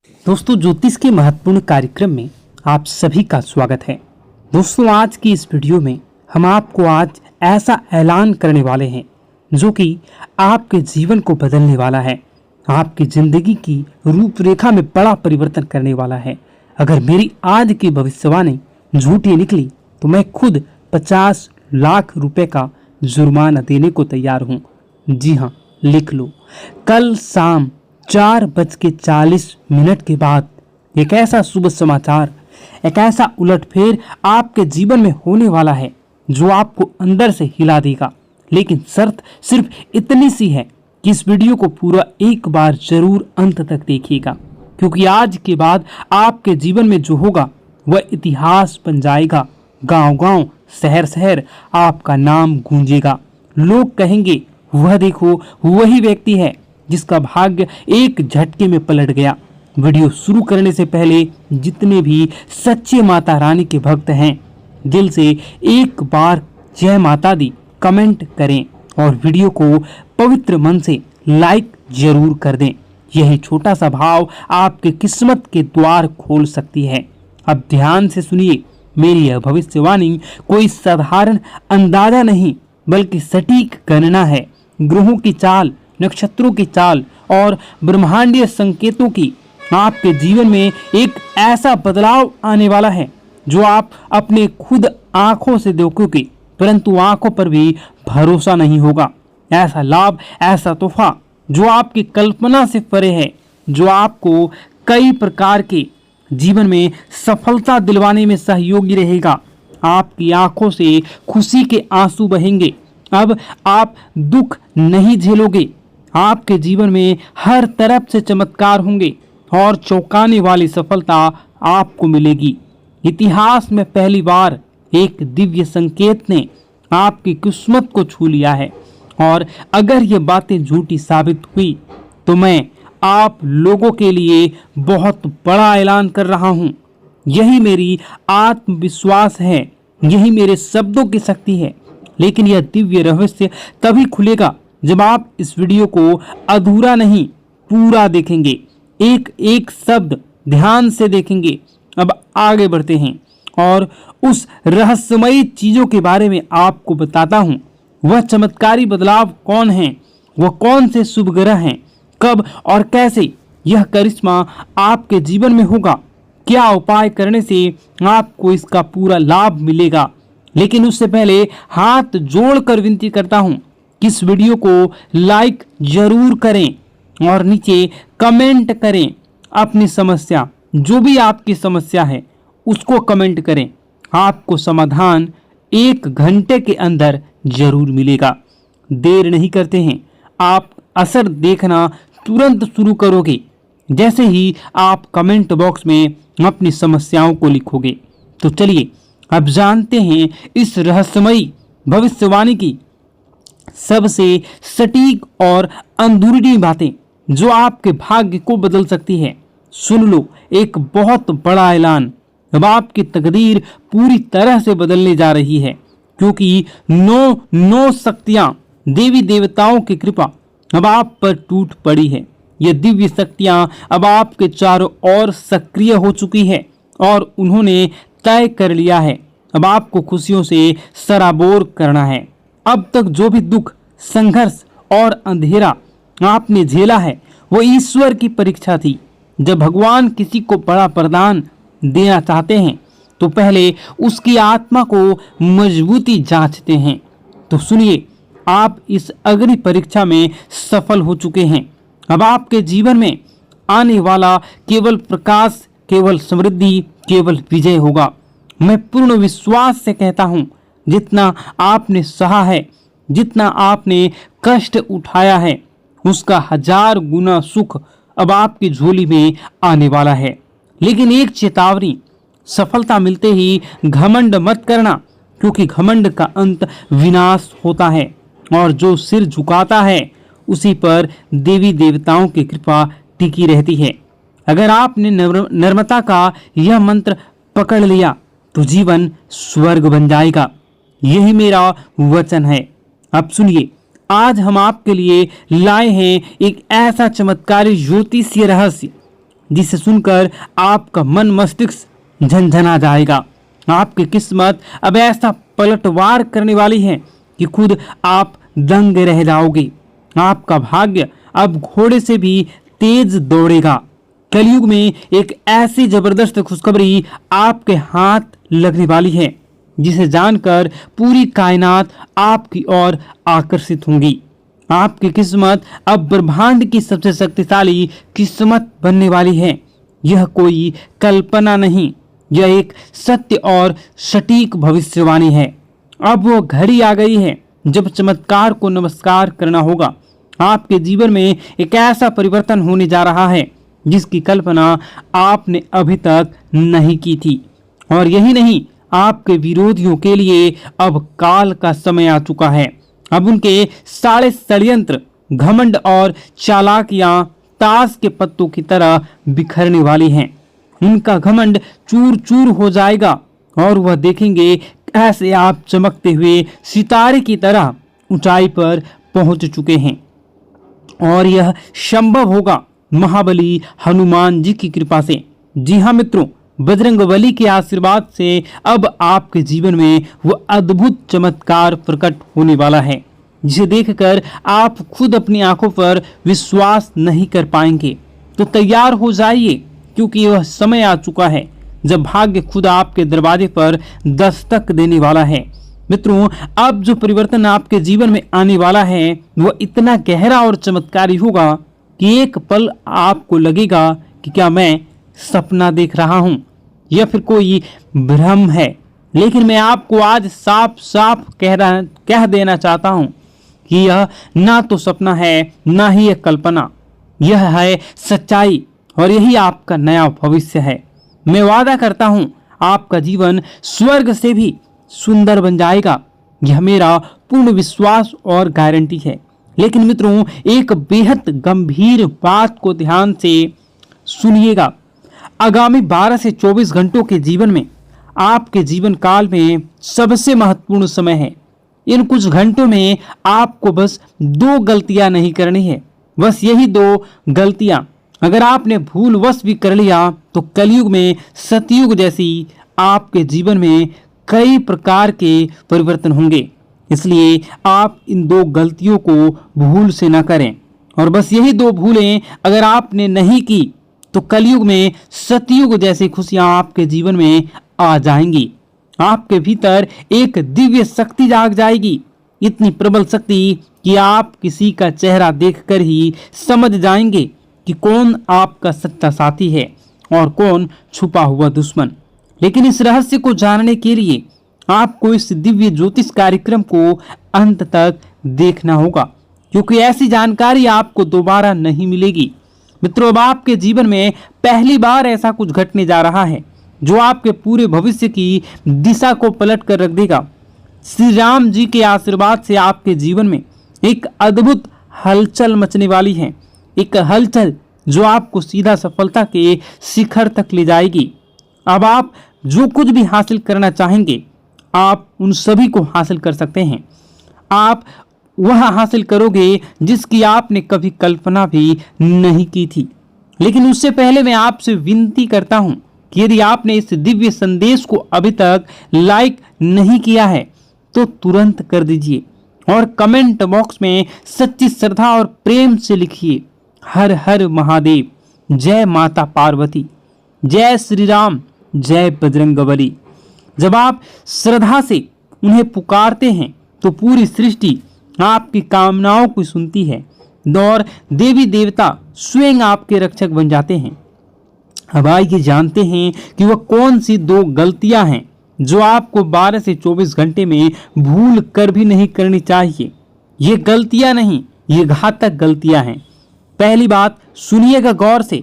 दोस्तों, ज्योतिष के महत्वपूर्ण कार्यक्रम में आप सभी का स्वागत है। दोस्तों, आज की इस वीडियो में हम आपको आज ऐसा ऐलान करने वाले हैं जो कि आपके जीवन को बदलने वाला है, आपकी जिंदगी की रूपरेखा में बड़ा परिवर्तन करने वाला है। अगर मेरी आज की भविष्यवाणी झूठी निकली तो मैं खुद 50 लाख रुपए का जुर्माना देने को तैयार हूँ। जी हाँ, लिख लो। कल शाम 4:40 के बाद एक ऐसा शुभ समाचार, एक ऐसा उलटफेर आपके जीवन में होने वाला है जो आपको अंदर से हिला देगा। लेकिन शर्त सिर्फ इतनी सी है कि इस वीडियो को पूरा एक बार जरूर अंत तक देखिएगा, क्योंकि आज के बाद आपके जीवन में जो होगा वह इतिहास बन जाएगा। गांव-गांव, शहर-शहर आपका नाम गूंजेगा। लोग कहेंगे, वह देखो, वही व्यक्ति है जिसका भाग्य एक झटके में पलट गया। वीडियो शुरू करने से पहले जितने भी सच्चे माता रानी के भक्त हैं, दिल से एक बार जय माता दी कमेंट करें और वीडियो को पवित्र मन से लाइक जरूर कर दें। यही छोटा सा भाव आपके किस्मत के द्वार खोल सकती है। अब ध्यान से सुनिए, मेरी यह भविष्यवाणी कोई साधारण अंदाजा नहीं बल्कि सटीक गणना है। ग्रहों की चाल, नक्षत्रों की चाल और ब्रह्मांडीय संकेतों की आपके जीवन में एक ऐसा बदलाव आने वाला है जो आप अपने खुद आंखों से देखोगे, परंतु आंखों पर भी भरोसा नहीं होगा। ऐसा लाभ, ऐसा तोहफा जो आपकी कल्पना से परे है, जो आपको कई प्रकार के जीवन में सफलता दिलवाने में सहयोगी रहेगा। आपकी आंखों से खुशी के आंसू बहेंगे। अब आप दुख नहीं झेलोगे। आपके जीवन में हर तरफ से चमत्कार होंगे और चौंकाने वाली सफलता आपको मिलेगी। इतिहास में पहली बार एक दिव्य संकेत ने आपकी किस्मत को छू लिया है, और अगर ये बातें झूठी साबित हुई तो मैं आप लोगों के लिए बहुत बड़ा ऐलान कर रहा हूँ। यही मेरी आत्मविश्वास है, यही मेरे शब्दों की शक्ति है। लेकिन यह दिव्य रहस्य तभी खुलेगा जब आप इस वीडियो को अधूरा नहीं, पूरा देखेंगे, एक एक शब्द ध्यान से देखेंगे। अब आगे बढ़ते हैं और उस रहस्यमयी चीजों के बारे में आपको बताता हूं। वह चमत्कारी बदलाव कौन है, वह कौन से शुभ ग्रह हैं, कब और कैसे यह करिश्मा आपके जीवन में होगा, क्या उपाय करने से आपको इसका पूरा लाभ मिलेगा। लेकिन उससे पहले हाथ जोड़कर विनती करता हूं कि इस वीडियो को लाइक जरूर करें और नीचे कमेंट करें अपनी समस्या, जो भी आपकी समस्या है उसको कमेंट करें। आपको समाधान 1 घंटे के अंदर जरूर मिलेगा। देर नहीं करते हैं, आप असर देखना तुरंत शुरू करोगे जैसे ही आप कमेंट बॉक्स में अपनी समस्याओं को लिखोगे। तो चलिए अब जानते हैं इस रहस्यमयी भविष्यवाणी की सबसे सटीक और अंदरूनी बातें जो आपके भाग्य को बदल सकती है। सुन लो, एक बहुत बड़ा ऐलान। अब आपकी तकदीर पूरी तरह से बदलने जा रही है, क्योंकि 9 शक्तियां, देवी देवताओं की कृपा अब आप पर टूट पड़ी है। ये दिव्य शक्तियां अब आपके चारों ओर सक्रिय हो चुकी है और उन्होंने तय कर लिया है अब आपको खुशियों से सराबोर करना है। अब तक जो भी दुख, संघर्ष और अंधेरा आपने झेला है वो ईश्वर की परीक्षा थी। जब भगवान किसी को बड़ा वरदान देना चाहते हैं तो पहले उसकी आत्मा को मजबूती जांचते हैं। तो सुनिए, आप इस अग्नि परीक्षा में सफल हो चुके हैं। अब आपके जीवन में आने वाला केवल प्रकाश, केवल समृद्धि, केवल विजय होगा। मैं पूर्ण विश्वास से कहता हूं, जितना आपने सहा है, जितना आपने कष्ट उठाया है, उसका 1000 गुना सुख अब आपकी झोली में आने वाला है। लेकिन एक चेतावनी, सफलता मिलते ही घमंड मत करना, क्योंकि घमंड का अंत विनाश होता है और जो सिर झुकाता है उसी पर देवी देवताओं की कृपा टिकी रहती है। अगर आपने नम्रता का यह मंत्र पकड़ लिया तो जीवन स्वर्ग बन जाएगा। यही मेरा वचन है। अब सुनिए, आज हम आपके लिए लाए हैं एक ऐसा चमत्कारी ज्योतिषीय रहस्य जिसे सुनकर आपका मन मस्तिष्क झनझना जाएगा। आपकी किस्मत अब ऐसा पलटवार करने वाली है कि खुद आप दंग रह जाओगे। आपका भाग्य अब घोड़े से भी तेज दौड़ेगा। कलयुग में एक ऐसी जबरदस्त खुशखबरी आपके हाथ लगने वाली है जिसे जानकर पूरी कायनात आपकी ओर आकर्षित होंगी। आपकी किस्मत अब ब्रह्मांड की सबसे शक्तिशाली किस्मत बनने वाली है। यह कोई कल्पना नहीं, यह एक सत्य और सटीक भविष्यवाणी है। अब वो घड़ी आ गई है जब चमत्कार को नमस्कार करना होगा। आपके जीवन में एक ऐसा परिवर्तन होने जा रहा है जिसकी कल्पना आपने अभी तक नहीं की थी। और यही नहीं, आपके विरोधियों के लिए अब काल का समय आ चुका है। अब उनके सारे षड्यंत्र, घमंड और चालाकियां ताश के पत्तों की तरह बिखरने वाली हैं। उनका घमंड चूर चूर हो जाएगा और वह देखेंगे कैसे आप चमकते हुए सितारे की तरह ऊंचाई पर पहुंच चुके हैं। और यह संभव होगा महाबली हनुमान जी की कृपा से। जी हाँ मित्रों, बजरंगबली के आशीर्वाद से अब आपके जीवन में वह अद्भुत चमत्कार प्रकट होने वाला है जिसे देखकर आप खुद अपनी आंखों पर विश्वास नहीं कर पाएंगे। तो तैयार हो जाइए, क्योंकि वह समय आ चुका है जब भाग्य खुद आपके दरवाजे पर दस्तक देने वाला है। मित्रों, अब जो परिवर्तन आपके जीवन में आने वाला है वह इतना गहरा और चमत्कारी होगा कि एक पल आपको लगेगा कि क्या मैं सपना देख रहा हूं या फिर कोई भ्रम है। लेकिन मैं आपको आज साफ साफ कह देना चाहता हूं कि यह ना तो सपना है ना ही एक कल्पना, यह है सच्चाई और यही आपका नया भविष्य है। मैं वादा करता हूं आपका जीवन स्वर्ग से भी सुंदर बन जाएगा। यह मेरा पूर्ण विश्वास और गारंटी है। लेकिन मित्रों, एक बेहद गंभीर बात को ध्यान से सुनिएगा। आगामी 12 से 24 घंटों के जीवन में आपके जीवन काल में सबसे महत्वपूर्ण समय है। इन कुछ घंटों में आपको बस 2 गलतियां नहीं करनी है। बस यही 2 गलतियां अगर आपने भूलवश भी कर लिया तो कलयुग में सतयुग जैसी आपके जीवन में कई प्रकार के परिवर्तन होंगे। इसलिए आप इन 2 गलतियों को भूल से न करें। और बस यही 2 भूलें अगर आपने नहीं की तो कलयुग में सतयुग जैसी खुशियां आपके जीवन में आ जाएंगी। आपके भीतर एक दिव्य शक्ति जाग जाएगी, इतनी प्रबल शक्ति कि आप किसी का चेहरा देखकर ही समझ जाएंगे कि कौन आपका सच्चा साथी है और कौन छुपा हुआ दुश्मन। लेकिन इस रहस्य को जानने के लिए आपको इस दिव्य ज्योतिष कार्यक्रम को अंत तक देखना होगा, क्योंकि ऐसी जानकारी आपको दोबारा नहीं मिलेगी। मित्रों, अब आपके जीवन में पहली बार ऐसा कुछ घटने जा रहा है जो आपके पूरे भविष्य की दिशा को पलट कर रख देगा। श्री राम जी के आशीर्वाद से आपके जीवन में एक अद्भुत हलचल मचने वाली है। एक हलचल जो आपको सीधा सफलता के शिखर तक ले जाएगी। अब आप जो कुछ भी हासिल करना चाहेंगे आप उन सभी को हासिल कर सकते हैं। आप वह हासिल करोगे जिसकी आपने कभी कल्पना भी नहीं की थी। लेकिन उससे पहले मैं आपसे विनती करता हूं कि यदि आपने इस दिव्य संदेश को अभी तक लाइक नहीं किया है तो तुरंत कर दीजिए और कमेंट बॉक्स में सच्ची श्रद्धा और प्रेम से लिखिए, हर हर महादेव, जय माता पार्वती, जय श्री राम, जय बजरंगबली। जब आप श्रद्धा से उन्हें पुकारते हैं तो पूरी सृष्टि आपकी कामनाओं को सुनती है और देवी देवता स्वयं आपके रक्षक बन जाते हैं। अब आइए जानते हैं कि वह कौन सी 2 गलतियां हैं जो आपको 12 से 24 घंटे में भूल कर भी नहीं करनी चाहिए। ये गलतियां नहीं, ये घातक गलतियां हैं। पहली बात सुनिएगा गौर से।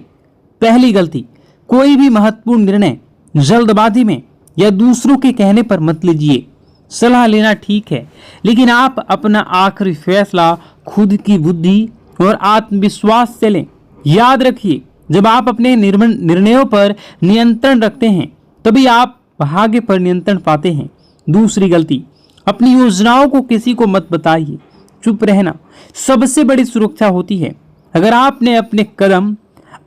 पहली गलती, कोई भी महत्वपूर्ण निर्णय जल्दबाजी में या दूसरों के कहने पर मत लीजिए। सलाह लेना ठीक है, लेकिन आप अपना आखिरी फैसला खुद की बुद्धि और आत्मविश्वास से लें। याद रखिए, जब आप अपने निर्णयों पर नियंत्रण रखते हैं तभी आप भाग्य पर नियंत्रण पाते हैं। दूसरी गलती, अपनी योजनाओं को किसी को मत बताइए। चुप रहना सबसे बड़ी सुरक्षा होती है। अगर आपने अपने कदम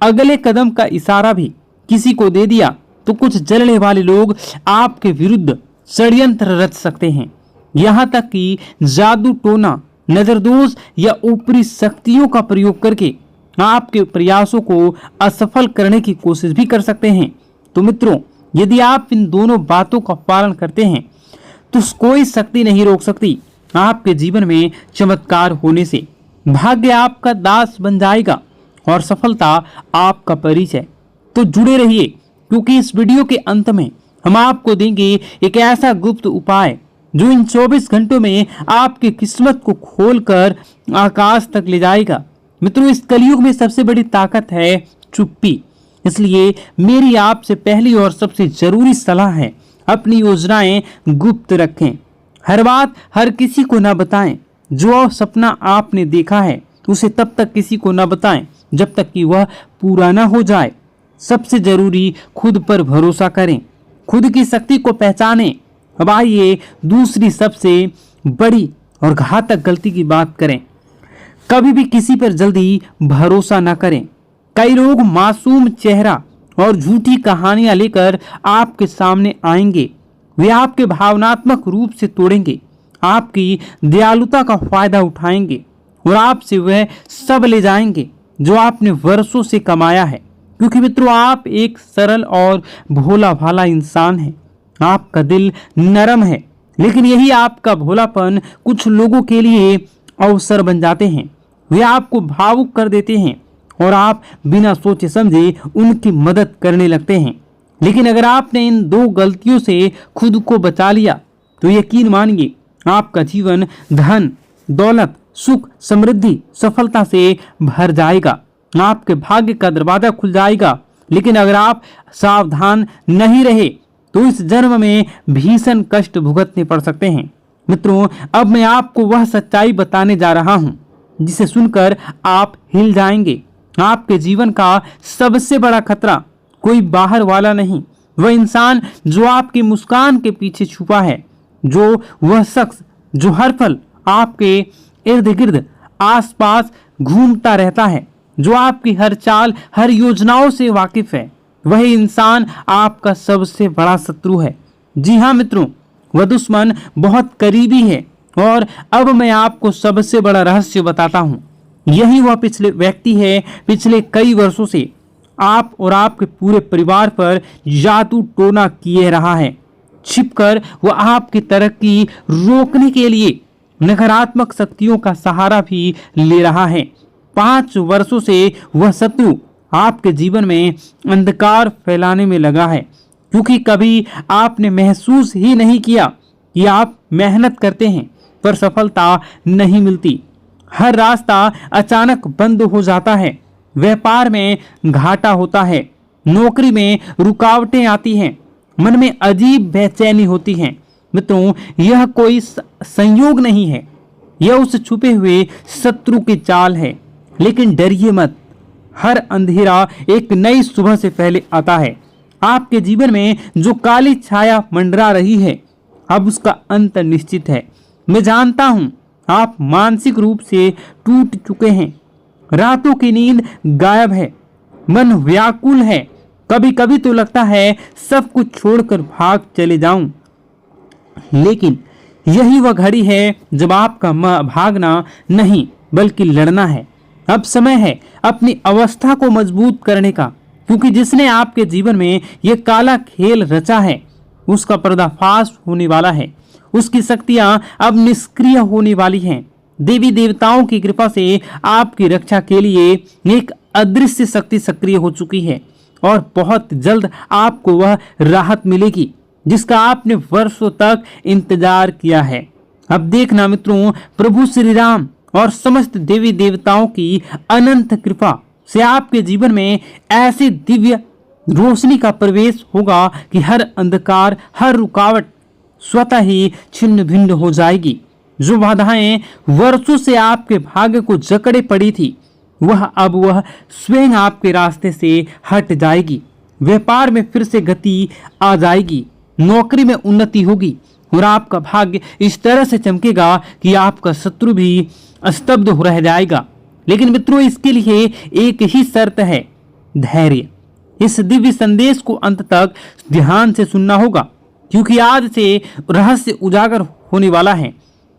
अगले कदम का इशारा भी किसी को दे दिया तो कुछ जलने वाले लोग आपके विरुद्ध षड्यंत्र रच सकते हैं। यहाँ तक कि जादू टोना, नजरदोष या ऊपरी शक्तियों का प्रयोग करके आपके प्रयासों को असफल करने की कोशिश भी कर सकते हैं। तो मित्रों, यदि आप इन दोनों बातों का पालन करते हैं तो कोई शक्ति नहीं रोक सकती आपके जीवन में चमत्कार होने से। भाग्य आपका दास बन जाएगा और सफलता आपका परिचय। तो जुड़े रहिए, क्योंकि इस वीडियो के अंत में हम आपको देंगे एक ऐसा गुप्त उपाय जो इन 24 घंटों में आपकी किस्मत को खोलकर आकाश तक ले जाएगा। मित्रों, इस कलयुग में सबसे बड़ी ताकत है चुप्पी। इसलिए मेरी आपसे पहली और सबसे जरूरी सलाह है, अपनी योजनाएं गुप्त रखें। हर बात हर किसी को ना बताएं। जो सपना आपने देखा है उसे तब तक किसी को ना बताएं जब तक कि वह पूरा ना हो जाए। सबसे जरूरी, खुद पर भरोसा करें, खुद की शक्ति को पहचानें। अब आइए दूसरी सबसे बड़ी और घातक गलती की बात करें। कभी भी किसी पर जल्दी भरोसा ना करें। कई लोग मासूम चेहरा और झूठी कहानियां लेकर आपके सामने आएंगे। वे आपके भावनात्मक रूप से तोड़ेंगे, आपकी दयालुता का फायदा उठाएंगे और आपसे वह सब ले जाएंगे जो आपने वर्षों से कमाया है। क्योंकि मित्रों, आप एक सरल और भोला भाला इंसान हैं। आपका दिल नरम है, लेकिन यही आपका भोलापन कुछ लोगों के लिए अवसर बन जाते हैं। वे आपको भावुक कर देते हैं और आप बिना सोचे समझे उनकी मदद करने लगते हैं। लेकिन अगर आपने इन दो गलतियों से खुद को बचा लिया तो यकीन मानिए, आपका जीवन धन, दौलत, सुख, समृद्धि, सफलता से भर जाएगा। आपके भाग्य का दरवाजा खुल जाएगा। लेकिन अगर आप सावधान नहीं रहे तो इस जन्म में भीषण कष्ट भुगतने पड़ सकते हैं। मित्रों, अब मैं आपको वह सच्चाई बताने जा रहा हूं जिसे सुनकर आप हिल जाएंगे। आपके जीवन का सबसे बड़ा खतरा कोई बाहर वाला नहीं, वह इंसान जो आपकी मुस्कान के पीछे छुपा है, जो वह शख्स जो हर पल आपके इर्द गिर्द आसपास घूमता रहता है, जो आपकी हर चाल, हर योजनाओं से वाकिफ है। वही इंसान आपका सबसे बड़ा शत्रु है। जी हाँ मित्रों, वह दुश्मन बहुत करीबी है। और अब मैं आपको सबसे बड़ा रहस्य बताता हूँ। यही वह पिछले व्यक्ति है, पिछले कई वर्षों से आप और आपके पूरे परिवार पर जादू टोना किए रहा है। छिपकर वह आपकी तरक्की रोकने के लिए नकारात्मक शक्तियों का सहारा भी ले रहा है। 5 वर्षों से वह शत्रु आपके जीवन में अंधकार फैलाने में लगा है, क्योंकि कभी आपने महसूस ही नहीं किया कि आप मेहनत करते हैं पर सफलता नहीं मिलती। हर रास्ता अचानक बंद हो जाता है, व्यापार में घाटा होता है, नौकरी में रुकावटें आती हैं, मन में अजीब बेचैनी होती है। मित्रों, यह कोई संयोग नहीं है, यह उस छुपे हुए शत्रु की चाल है। लेकिन डरिए मत, हर अंधेरा एक नई सुबह से पहले आता है। आपके जीवन में जो काली छाया मंडरा रही है, अब उसका अंत निश्चित है। मैं जानता हूं आप मानसिक रूप से टूट चुके हैं, रातों की नींद गायब है, मन व्याकुल है। कभी कभी तो लगता है सब कुछ छोड़कर भाग चले जाऊं। लेकिन यही वह घड़ी है जब आपका भागना नहीं बल्कि लड़ना है। अब समय है अपनी अवस्था को मजबूत करने का, क्योंकि जिसने आपके जीवन में यह काला खेल रचा है उसका पर्दाफाश होने वाला है। उसकी शक्तियां अब निष्क्रिय होने वाली हैं। देवी देवताओं की कृपा से आपकी रक्षा के लिए एक अदृश्य शक्ति सक्रिय हो चुकी है और बहुत जल्द आपको वह राहत मिलेगी जिसका आपने वर्षों तक इंतजार किया है। अब देखना मित्रों, प्रभु श्री राम और समस्त देवी देवताओं की अनंत कृपा से आपके जीवन में ऐसी दिव्य रोशनी का प्रवेश होगा कि हर अंधकार, हर रुकावट स्वतः ही छिन्न भिन्न हो जाएगी। जो बाधाएं वर्षों से आपके भाग्य को जकड़े पड़ी थी, वह स्वयं आपके रास्ते से हट जाएगी। व्यापार में फिर से गति आ जाएगी, नौकरी में उन्नति होगी और आपका भाग्य इस तरह से चमकेगा कि आपका शत्रु भी स्तब्ध हो रह जाएगा। लेकिन मित्रों, इसके लिए एक ही शर्त है, धैर्य। इस दिव्य संदेश को अंत तक ध्यान से सुनना होगा, क्योंकि आज से रहस्य उजागर होने वाला है।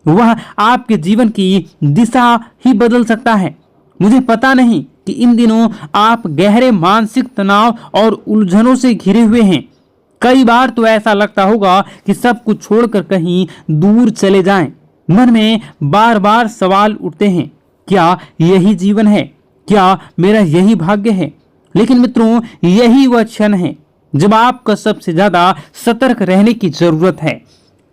वह आपके जीवन की दिशा ही बदल सकता है। मुझे पता नहीं कि इन दिनों आप गहरे मानसिक तनाव और उलझनों से घिरे हुए हैं। कई बार तो ऐसा लगता होगा कि सब कुछ छोड़कर कहीं दूर चले जाएं। मन में बार बार सवाल उठते हैं, क्या यही जीवन है? क्या मेरा यही भाग्य है? लेकिन मित्रों, यही वह क्षण है जब आपको सबसे ज्यादा सतर्क रहने की जरूरत है,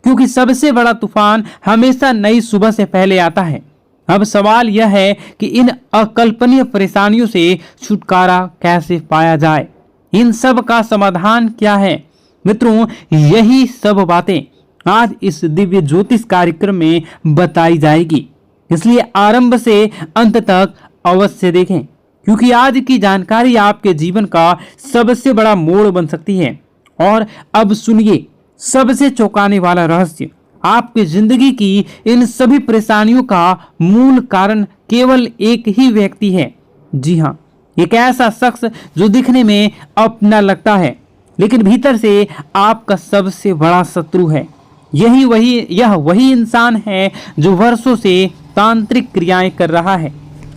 क्योंकि सबसे बड़ा तूफान हमेशा नई सुबह से पहले आता है। अब सवाल यह है कि इन अकल्पनीय परेशानियों से छुटकारा कैसे पाया जाए? इन सब का समाधान क्या है? मित्रों, यही सब बातें आज इस दिव्य ज्योतिष कार्यक्रम में बताई जाएगी, इसलिए आरंभ से अंत तक अवश्य देखें, क्योंकि आज की जानकारी आपके जीवन का सबसे बड़ा मोड़ बन सकती है। और अब सुनिए सबसे चौंकाने वाला रहस्य। आपकी जिंदगी की इन सभी परेशानियों का मूल कारण केवल एक ही व्यक्ति है। जी हाँ, एक ऐसा शख्स जो दिखने में अपना लगता है, लेकिन भीतर से आपका सबसे बड़ा शत्रु है। यह वही इंसान है जो वर्षों से तांत्रिक क्रियाएं कर रहा है,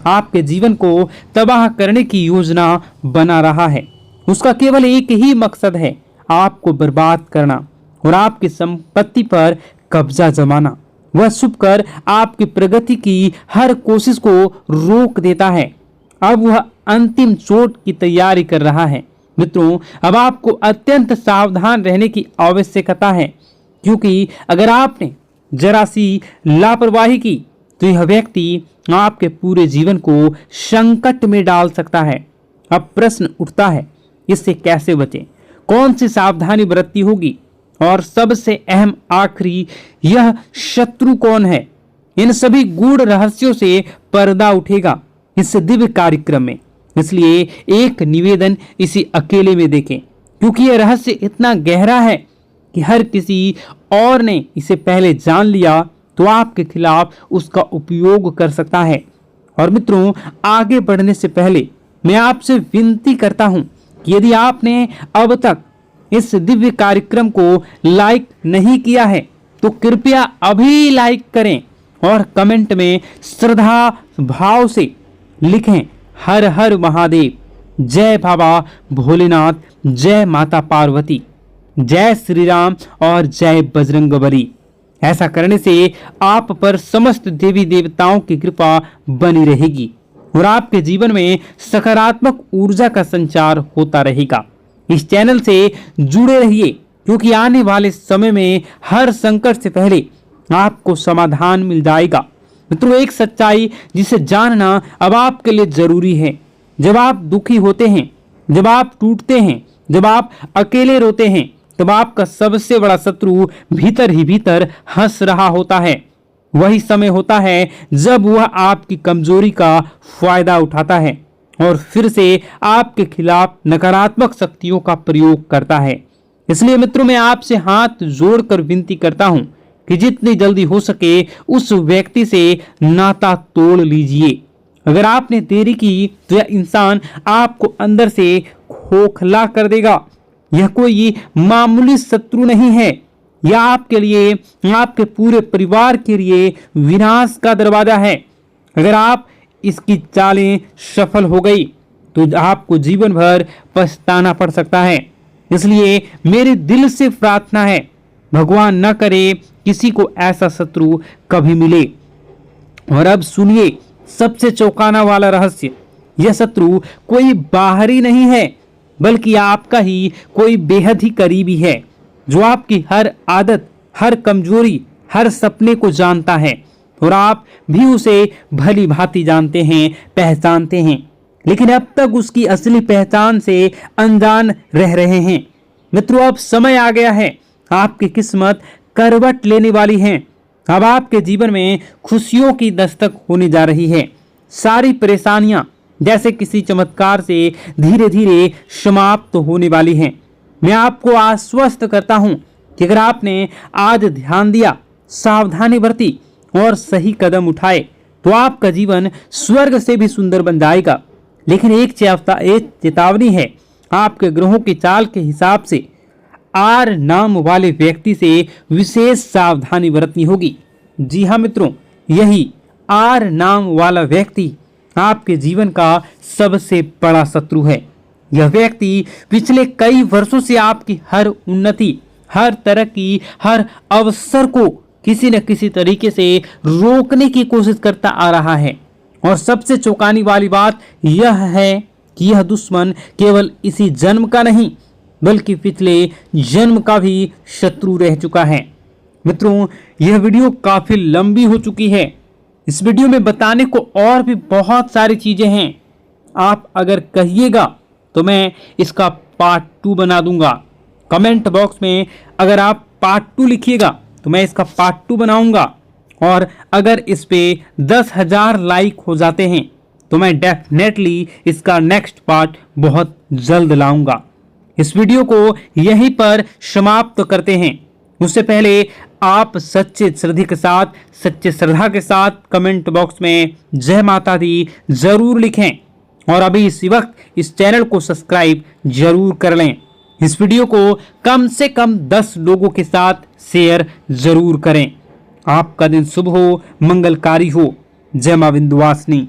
आपके जीवन को तबाह करने की योजना बना रहा है। उसका केवल एक ही मकसद है, आपको बर्बाद करना और आपकी संपत्ति पर कब्जा जमाना। वह छुपकर आपकी प्रगति की हर कोशिश को रोक देता है। अब वह अंतिम चोट की तैयारी कर रहा है। मित्रों, अब आपको अत्यंत सावधान रहने की आवश्यकता है, क्योंकि अगर आपने जरा सी लापरवाही की तो यह व्यक्ति आपके पूरे जीवन को संकट में डाल सकता है। अब प्रश्न उठता है, इससे कैसे बचें? कौन सी सावधानी बरतनी होगी? और सबसे अहम आखिरी, यह शत्रु कौन है? इन सभी गूढ़ रहस्यों से पर्दा उठेगा इस दिव्य कार्यक्रम में। इसलिए एक निवेदन, इसी अकेले में देखें, क्योंकि यह रहस्य इतना गहरा है कि हर किसी और ने इसे पहले जान लिया तो आपके खिलाफ उसका उपयोग कर सकता है। और मित्रों, आगे बढ़ने से पहले मैं आपसे विनती करता हूं कि यदि आपने अब तक इस दिव्य कार्यक्रम को लाइक नहीं किया है तो कृपया अभी लाइक करें और कमेंट में श्रद्धा भाव से लिखें, हर हर महादेव, जय बाबा भोलेनाथ, जय माता पार्वती, जय श्री राम और जय बजरंगबली। ऐसा करने से आप पर समस्त देवी देवताओं की कृपा बनी रहेगी और आपके जीवन में सकारात्मक ऊर्जा का संचार होता रहेगा। इस चैनल से जुड़े रहिए, क्योंकि आने वाले समय में हर संकट से पहले आपको समाधान मिल जाएगा। मित्रों, एक सच्चाई जिसे जानना अब आपके लिए जरूरी है। जब आप दुखी होते हैं, जब आप टूटते हैं, जब आप अकेले रोते हैं, तब आपका सबसे बड़ा शत्रु भीतर ही भीतर हंस रहा होता है। वही समय होता है जब वह आपकी कमजोरी का फायदा उठाता है और फिर से आपके खिलाफ नकारात्मक शक्तियों का प्रयोग करता है। इसलिए मित्रों, मैं आपसे हाथ जोड़कर विनती करता हूं कि जितनी जल्दी हो सके उस व्यक्ति से नाता तोड़ लीजिए। अगर आपने देरी की तो यह इंसान आपको अंदर से खोखला कर देगा। यह कोई मामूली शत्रु नहीं है, यह आपके लिए, आपके पूरे परिवार के लिए विनाश का दरवाजा है। अगर आप इसकी चालें सफल हो गई तो आपको जीवन भर पछताना पड़ सकता है। इसलिए मेरे दिल से प्रार्थना है, भगवान न करे किसी को ऐसा शत्रु कभी मिले। और अब सुनिए सबसे चौंकाना वाला रहस्य। यह शत्रु कोई बाहरी नहीं है, बल्कि आपका ही कोई बेहद ही करीबी है, जो आपकी हर आदत, हर कमजोरी, हर सपने को जानता है और आप भी उसे भली भांति जानते हैं, पहचानते हैं, लेकिन अब तक उसकी असली पहचान से अनजान रह रहे हैं। मित्रों, अब समय आ गया है, आपकी किस्मत करवट लेने वाली है। अब आपके जीवन में खुशियों की दस्तक होने जा रही है। सारी परेशानियां जैसे किसी चमत्कार से धीरे धीरे समाप्त होने वाली हैं। मैं आपको आश्वस्त करता हूं कि अगर आपने आज ध्यान दिया, सावधानी बरती और सही कदम उठाए तो आपका जीवन स्वर्ग से भी सुंदर बन जाएगा। लेकिन एक चेतावनी है, आपके ग्रहों की चाल के हिसाब से आर नाम वाले व्यक्ति से विशेष सावधानी बरतनी होगी। जी हाँ मित्रों, यही आर नाम वाला व्यक्ति आपके जीवन का सबसे बड़ा शत्रु है। यह व्यक्ति पिछले कई वर्षों से आपकी हर उन्नति, हर तरक्की, हर अवसर को किसी न किसी तरीके से रोकने की कोशिश करता आ रहा है। और सबसे चौंकाने वाली बात यह है कि यह दुश्मन केवल इसी जन्म का नहीं बल्कि पिछले जन्म का भी शत्रु रह चुका है। मित्रों, यह वीडियो काफी लंबी हो चुकी है। इस वीडियो में बताने को और भी बहुत सारी चीजें हैं। आप अगर कहिएगा तो मैं इसका पार्ट 2 बना दूंगा। कमेंट बॉक्स में अगर आप पार्ट 2 लिखिएगा तो मैं इसका पार्ट 2 बनाऊंगा। और अगर इस पे 10,000 लाइक हो जाते हैं तो मैं डेफिनेटली इसका नेक्स्ट पार्ट बहुत जल्द लाऊंगा। इस वीडियो को यहीं पर समाप्त करते हैं। उससे पहले आप सच्चे श्रद्धा के साथ कमेंट बॉक्स में जय माता दी जरूर लिखें। और अभी इसी वक्त इस चैनल को सब्सक्राइब जरूर कर लें। इस वीडियो को कम से कम 10 लोगों के साथ शेयर जरूर करें। आपका दिन शुभ हो, मंगलकारी हो। जय मां विंध्यवासिनी।